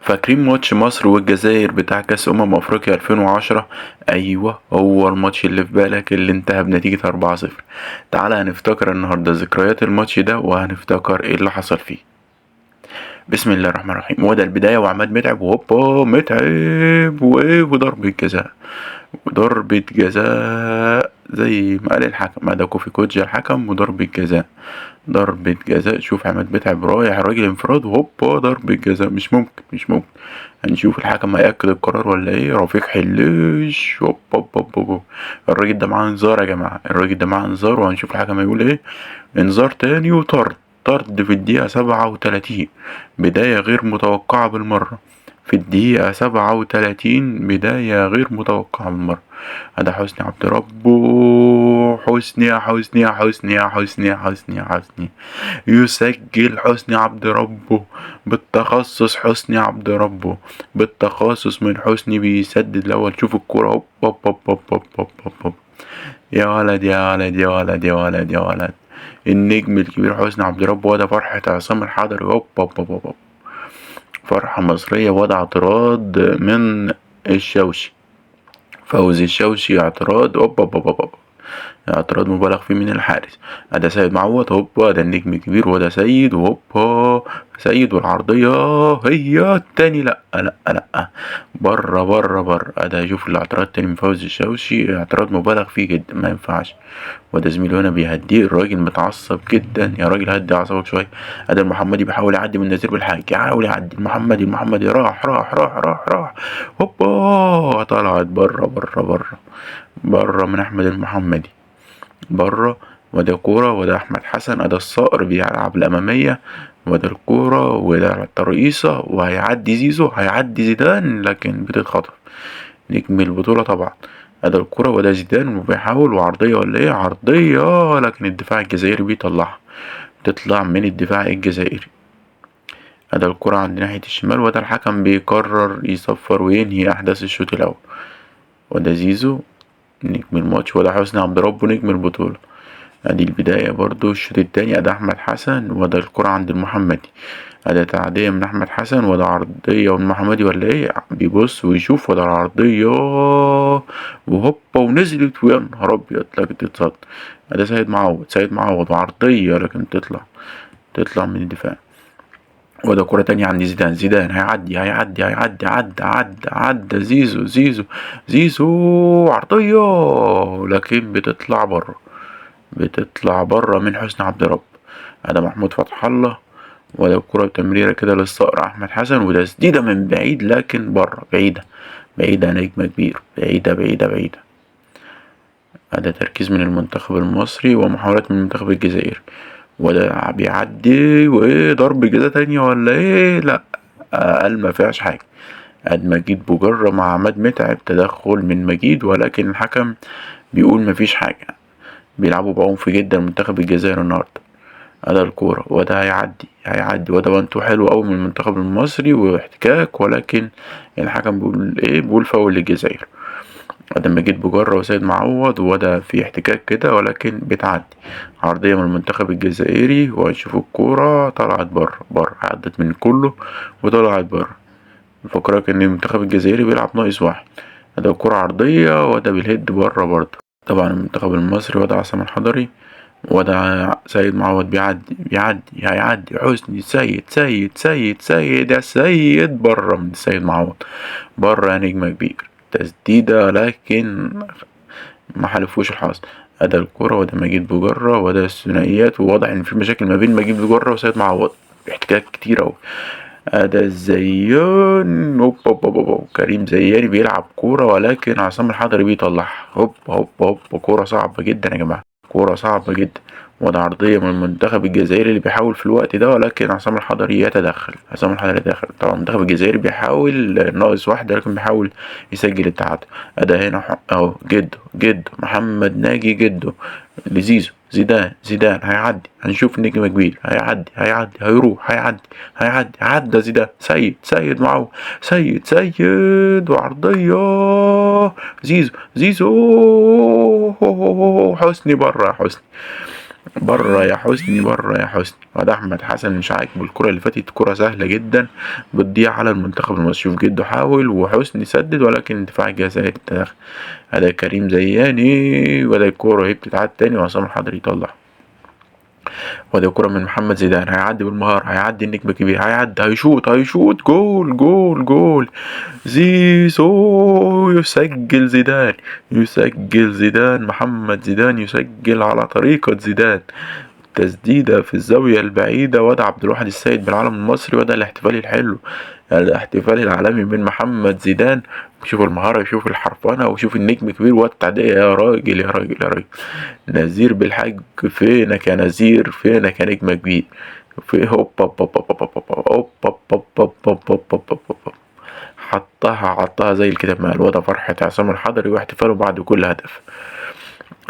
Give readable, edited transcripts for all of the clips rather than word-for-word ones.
فاكرين ماتش مصر والجزائر بتاع كأس أفريقيا 2010؟ أيوه، هو الماتش اللي في بالك اللي انتهى بنتيجة 4-0. تعالى هنفتكر النهاردة ذكريات الماتش ده وهنفتكر ايه اللي حصل فيه. بسم الله الرحمن الرحيم. وده البداية وعماد متعب، وهوبا متعب وضربة جزاء. وضربة جزاء زي ما قال الحكم، ده كوفي كوتجا الحكم، وضربة جزاء. ضربة جزاء. شوف عماد متعب رايح الراجل انفراد، وهوبا ضربة جزاء. مش ممكن. هنشوف الحكم هيأكد القرار ولا ايه. رفيق حليش، هوبا هوبا هوبا هوبا. الراجل ده معاه انذار يا جماعة، الراجل ده معاه انذار، وهنشوف الحكم هيقول ايه. انذار تاني وطرد. طرد في الدقيقة 37. بداية غير متوقعة بالمرة. في الدقيقة 37 بداية غير متوقعة بالمرة. هذا حسني عبد ربه. حسني يا حسني يا حسني يا حسني يا حسني يا حسني. يسجل حسني عبد ربه. بالتخصص حسني عبد ربه. بالتخصص من حسني بيسدد الأول. شوف الكورة، هوب هوب هوب هوب هوب هوب هوب هوب. يا ولد يا ولد يا ولد يا ولد يا ولد. النجم الكبير حسني عبد ربه. وده فرحة عصام الحضري. هوب هوب هوب هوب. فرحة مصرية. وده اعتراض من الشوشي. فوزي الشوشي اعتراض. اوبا اوبا اوبا. اعتراض مبالغ فيه من الحارس. ده سيد معوض. هوبا ده النجم الكبير، وده سيد. وهوبا سيد. والعرضية هي التاني. لا لا لا. بره بره بره. ده شوف الاعتراض التاني من فوزي الشوشي. اعتراض مبالغ فيه جدا، ما ينفعش. وده زميله هنا بيهديه. الراجل متعصب جدا. يا راجل هدي اعصابك شويه. ادي المحمدي بيحاول يعدي من نزير بالحاج. يحاول يعدي المحمدي راح. هوبا طلعت بره من احمد المحمدي. بره. وده كورة. وده احمد حسن. ده الصقر بيلعب الامامية. وده الكورة. وده الترقيصة. وهيعدي زيزو، هيعدي زيدان، لكن بتتخطف. نجم البطولة طبعا. ده الكرة. وده زيدان وبيحاول. وعرضية ولا ايه؟ عرضية، لكن الدفاع الجزائري بيطلعها. تطلع من الدفاع الجزائري. ده الكرة عند ناحية الشمال. وده الحكم بيقرر يصفر وينهي أحداث الشوط الأول. وده زيزو نجم الماتش. وده حسني عبد ربه نجم البطولة. ادي البداية برضو. الشوط التاني. ده احمد حسن. وده الكرة عند المحمدي. ده تعدية من احمد حسن. وده عرضية من محمدي ولا ايه؟ بيبص ويشوف. وده العرضية وهوبا ونزلت. ويا نهار ابيض، لكن تتصد. ده سيد معوض وعرضية، لكن تطلع من الدفاع. وده كرة تانية عند زيدان هيعدي. عدى زيزو عرضية، لكن بتطلع بره من حسني عبد رب. ده محمود فتح الله. وده الكرة تمريرة كده للصقر أحمد حسن. وده سديدة من بعيد، لكن بره بعيدة نجمة كبير. بعيدة. ده تركيز من المنتخب المصري ومحاولات من المنتخب الجزائري. وده بيعدي وضرب جزاء تانية ولا ايه؟ لا. قال ما فيهاش حاجة. مجيد بوجرة مع عماد متعب. تدخل من مجيد، ولكن الحكم بيقول ما فيش حاجة. بيلعبوا بعنف جدا منتخب الجزائر النهارده. ده الكورة. وده هيعدي. وده وانتو حلو قوي من المنتخب المصري واحتكاك، ولكن الحكم بيقول ايه؟ بيقول فاول للجزائر. وده مجيد بجرة وسيد معوض. وده في احتكاك كده، ولكن بتعدي. عرضية من المنتخب الجزائري. وهنشوف الكورة طلعت بره. عدت من كله وطلعت بره. فكرك ان المنتخب الجزائري بيلعب ناقص واحد. ده كرة عرضية. وده بالهيد بره برضه. طبعا المنتخب المصري. وده عصام الحضري. وده سيد معوض هيعدي حسني. سيد يا سيد. بره من السيد معوض. بره يا نجم كبير. تسديدة، لكن ما حلفوش الحظ. ده الكرة. وده مجيد بجرة. وده الثنائيات. وواضح ان في مشاكل ما بين مجيد بجرة وسيد معوض. احتكاك كتير اوي. ده الزيان. هوب. كريم زياني بيلعب كورة، ولكن عصام الحضري بيطلعها. هوب. كورة صعبة جدا يا جماعة. كورة صعبة جدا. وده عرضية من المنتخب الجزائري اللي بيحاول في الوقت ده، ولكن عصام الحضري يتدخل. طبعا المنتخب الجزائري بيحاول ناقص واحدة، لكن بيحاول يسجل التعادل. ده هنا اهو جده محمد ناجي جده لزيزو. زيدان هيعدي. هنشوف نجم كبير. هيعدي هيروح. عدى زيدان. سيد معه. سيد وعرضية. زيزو. حسني بره. حسني بره يا حسني، بره يا حسني. وده احمد حسن مش عاجبه الكرة اللي فاتت، كرة سهلة جدا بتضيع على المنتخب المصري. شوف جده حاول وحسني سدد، ولكن دفاع الجزائر تدخل. هذا كريم زياني، وده الكرة هي بتتعاد تاني وعصام الحضري يطلع. وده كرة من محمد زيدان، هيعدي بالمهارة، هيعدي النجم الكبير، هيعدي، هيشوط، هيشوط، جول جول جول. زيزو يسجل، زيدان يسجل، زيدان محمد زيدان يسجل على طريقة زيدان. تسديدة في الزاوية البعيدة، وده عبد الواحد السيد بالعلم المصري، وده الاحتفال الحلو، الاحتفال العالمي من محمد زيدان. شوف المهارة، شوف الحرفنة، وشوف النجم الكبير والتعدية. يا راجل يا راجل يا راجل، نزير بالحج، فينك يا نزير، فينك يا نجم كبير. في هوب هوب هوب هوب هوب هوب هوب هوب هوب هوب هوب هوب هوب هوب. حطها زي الكتاب مع الوضع. فرحة عصام الحضري واحتفاله بعد كل هدف.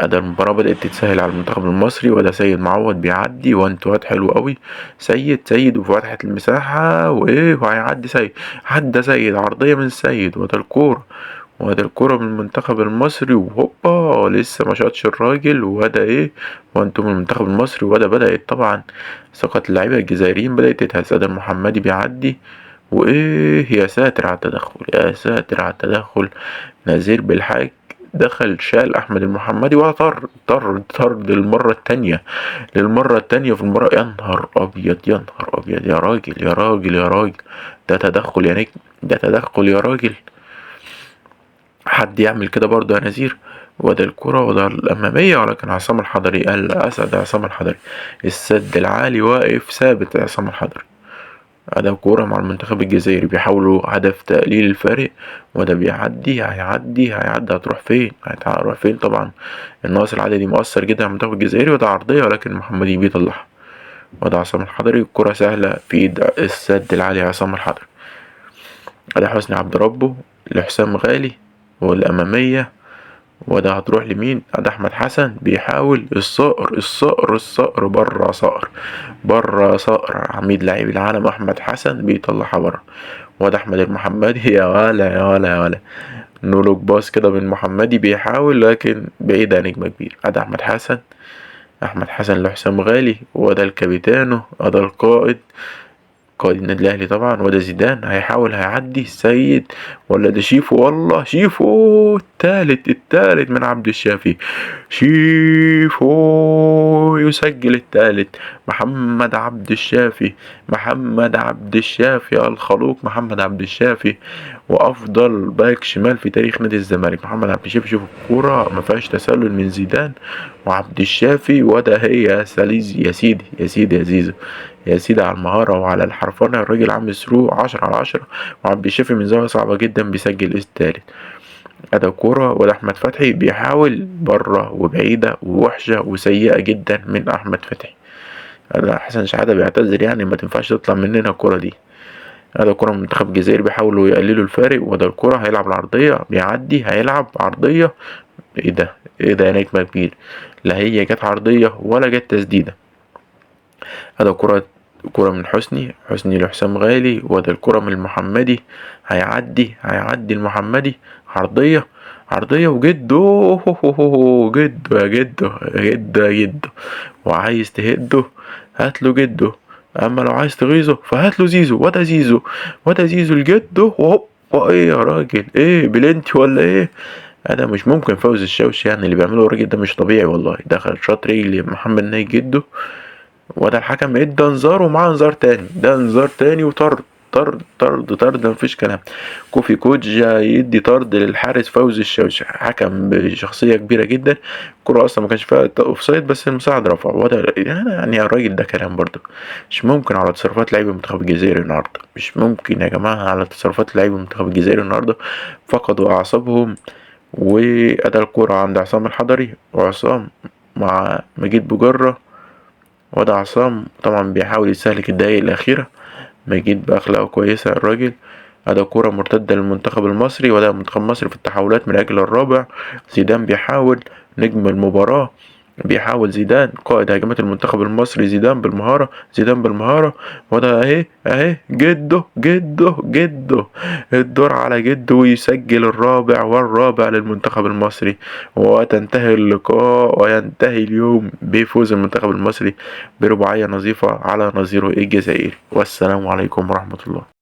أدا المباراة بدأت تتسهل على المنتخب المصري، وده سيد معوض بيعدي وان تو وان حلو قوي. سيد وفتحت المساحة وإيه، وهيعدي سيد. عدى سيد، عرضية من سيد، وده الكورة، وده الكورة من المنتخب المصري، وهوبا لسه ما شاطش الراجل، وده ايه، وانتم من المنتخب المصري. وده بدأت طبعا ثقة اللعيبة الجزائريين بدأت تتهز. أدا المحمدي بيعدي، وايه، يا ساتر على التدخل، يا ساتر على التدخل. نزير بالحاج دخل شال احمد المحمدي، ولا طرد للمرة التانية، للمرة التانية في المباراة. يا نهار ابيض، يا نهار ابيض، يا راجل يا راجل يا راجل، ده تدخل يا نجم، ده تدخل يا راجل. حد يعمل كده برضه يا نزير؟ وده الكرة، وده الأمامية، ولكن عصام الحضري الأسد، عصام الحضري السد العالي واقف ثابت. عصام الحضري ده كورة مع المنتخب الجزائري، بيحاولوا هدف تقليل الفارق. وده بيعدي، هيعدي، هتروح فين، هتروح فين طبعا. الناقص العددي مؤثر جدا على المنتخب الجزائري، وده عرضية ولكن محمدي بيطلعها. وده عصام الحضري، الكرة سهلة في ايد السد العالي عصام الحضري. ده حسني عبد ربه لحسام غالي، والأمامية، وده هتروح لمين؟ ده أحمد حسن بيحاول، الصقر بره، صقر بره، صقر عميد لاعبي العالم أحمد حسن بيطلعها بره. وده أحمد المحمدي، يا ولا يا ولا يا ولا، نولوك باص كده من محمدي بيحاول، لكن بعيد عن نجم كبير. ده أحمد حسن، أحمد حسن لحسام غالي، وده الكابيتانو، وده القائد، قائد النادي الاهلي طبعا. وده زيدان هيحاول، هيعدي السيد، ولا ده شيفو، والله شيفو التالت من عبد الشافي. شيفو يسجل التالت. محمد عبد الشافي، محمد عبد الشافي الخلوق، محمد عبد الشافي، وافضل باك شمال في تاريخ نادي الزمالك محمد عبد الشافي. شوف الكوره ما فيهاش تسلل من زيدان وعبد الشافي، وده هي ساليزي، يا سيدي يا سيدي يا زيزو، يا سيدي على المهارة وعلى الحرفنة. الراجل عامل ثرو 10/10. وعبد الشافي من زاوية صعبة جدا بيسجل التالت. أدا كورة، وده أحمد فتحي بيحاول بره، وبعيدة ووحشة وسيئة جدا من أحمد فتحي. هذا حسن شحاتة بيعتذر، يعني ما تنفعش تطلع مننا الكورة دي. هذا كرة من منتخب الجزائر بيحاولوا يقللوا الفارق. وده الكرة هيلعب العرضية، بيعدي، هيلعب عرضية. ايه ده، ايه ده يا نجمة كبير، لا هي جت عرضية ولا جت تسديدة. هذا كرة من حسني لحسام غالي، وده الكرة من المحمدي، هيعدي المحمدي، عرضية وجده، جده يا جده، جده يا جده، وعايز تهده هاتله جده، اما لو عايز تغيظه فهاتله زيزو. وده زيزو الجده، وهوب، وايه يا راجل، ايه بلنتي ولا ايه؟ انا مش ممكن فوز الشوشي، يعني اللي بيعمله الراجل ده مش طبيعي والله. دخل شاط رجلي محمد ناجي جده، وده الحكم ادى انذار ومعاه انذار تاني، ده انذار تاني وطرد، طرد مفيش كلام. كوفي كوجا يدي طرد للحارس فوزي الشوشي، حكم بشخصية كبيرة جدا. الكرة اصلا ما كانش فيها اوفسايد، بس المساعد رفع. وده يعني الراجل ده كلام برضه. مش ممكن على تصرفات لعيبة المنتخب الجزائري النهارده، مش ممكن يا جماعة على تصرفات لعيبة المنتخب الجزائري النهارده. فقدوا اعصابهم. وأدى الكرة عند عصام الحضري، وعصام مع مجيد بجرة. وده عصام طبعا بيحاول يستهلك الدقايق الأخيرة. مجيد بأخلاقه كويسة الراجل. أدا كرة مرتدة للمنتخب المصري، وده منتخب مصر في التحولات من أجل الرابع. زيدان بيحاول، نجم المباراة، بيحاول زيدان قائد هجمات المنتخب المصري، زيدان بالمهارة، زيدان بالمهارة، وده اهي جده الدور على جده ويسجل الرابع والرابع للمنتخب المصري، وتنتهي اللقاء وينتهي اليوم بفوز المنتخب المصري برباعية نظيفة على نظيره الجزائري. والسلام عليكم ورحمة الله.